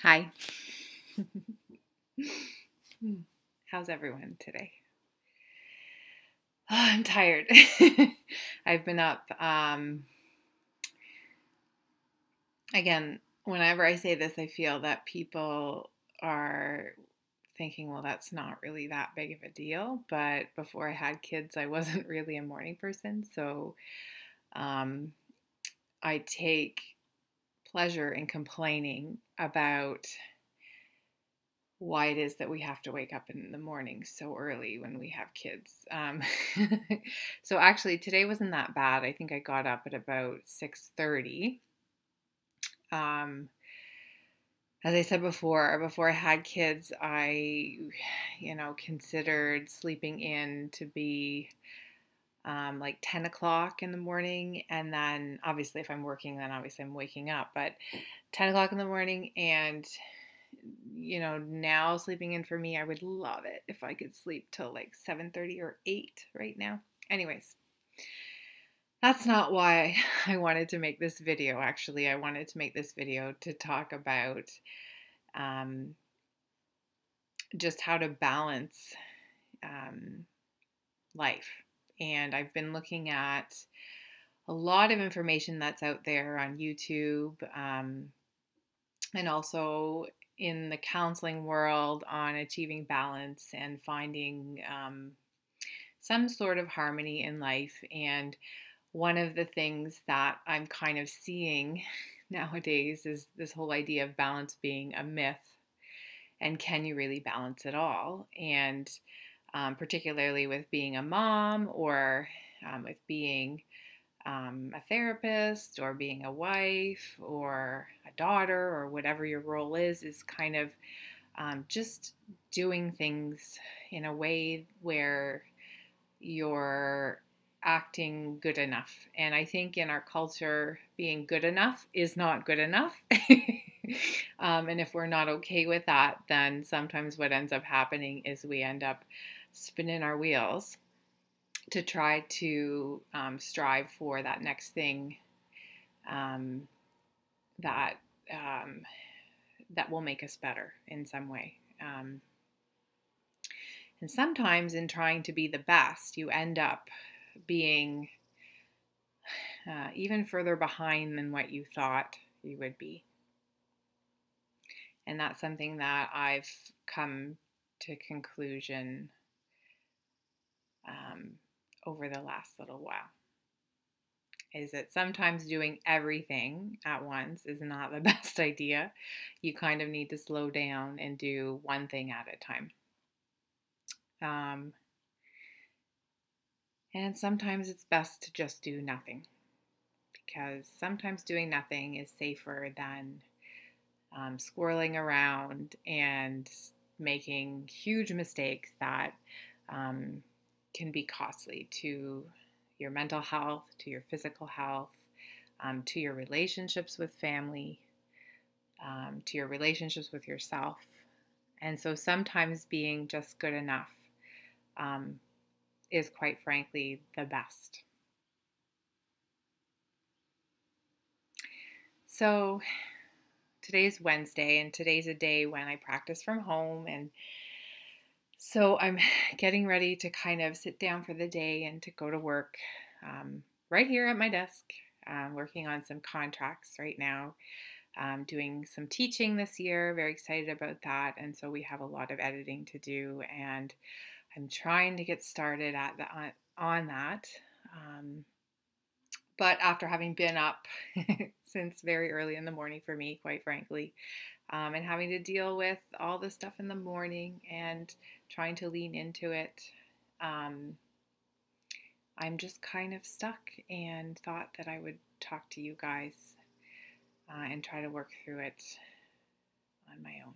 Hi. How's everyone today? Oh, I'm tired. I've been up. Again, whenever I say this, I feel that people are thinking, well, that's not really that big of a deal. But before I had kids, I wasn't really a morning person. So um, I take pleasure in complaining about why it is that we have to wake up in the morning so early when we have kids. So actually today wasn't that bad. I think I got up at about 6:30. Um, as I said before I had kids, I, considered sleeping in to be like 10 o'clock in the morning. And then obviously if I'm working, then obviously I'm waking up, but 10 o'clock in the morning. And now sleeping in for me, I would love it if I could sleep till like 7:30 or 8 right now. Anyways, that's not why I wanted to make this video. Actually, I wanted to make this video to talk about um, just how to balance um, life. And I've been looking at a lot of information that's out there on YouTube, and also in the counseling world on achieving balance and finding some sort of harmony in life. And one of the things that I'm kind of seeing nowadays is this whole idea of balance being a myth. And can you really balance it all? And particularly with being a mom or with being a therapist or being a wife or a daughter or whatever your role is kind of just doing things in a way where you're acting good enough. And I think in our culture, being good enough is not good enough. And if we're not okay with that, then sometimes what ends up happening is we end up spinning our wheels to try to strive for that next thing um, that um, that will make us better in some way. And sometimes in trying to be the best, you end up being even further behind than what you thought you would be. And that's something that I've come to conclusion um, over the last little while. Is that sometimes doing everything at once is not the best idea. You kind of need to slow down and do one thing at a time. And sometimes it's best to just do nothing, because sometimes doing nothing is safer than squirreling around and making huge mistakes that um, can be costly to your mental health, to your physical health, to your relationships with family, to your relationships with yourself. And so sometimes being just good enough um, is quite frankly the best. So today's Wednesday, and today's a day when I practice from home. And so I'm getting ready to kind of sit down for the day and to go to work right here at my desk, working on some contracts right now, doing some teaching this year. Very excited about that. And so we have a lot of editing to do, and I'm trying to get started on that. But after having been up since very early in the morning for me, quite frankly, and having to deal with all the stuff in the morning and trying to lean into it, um, I'm just kind of stuck, and thought that I would talk to you guys and try to work through it on my own.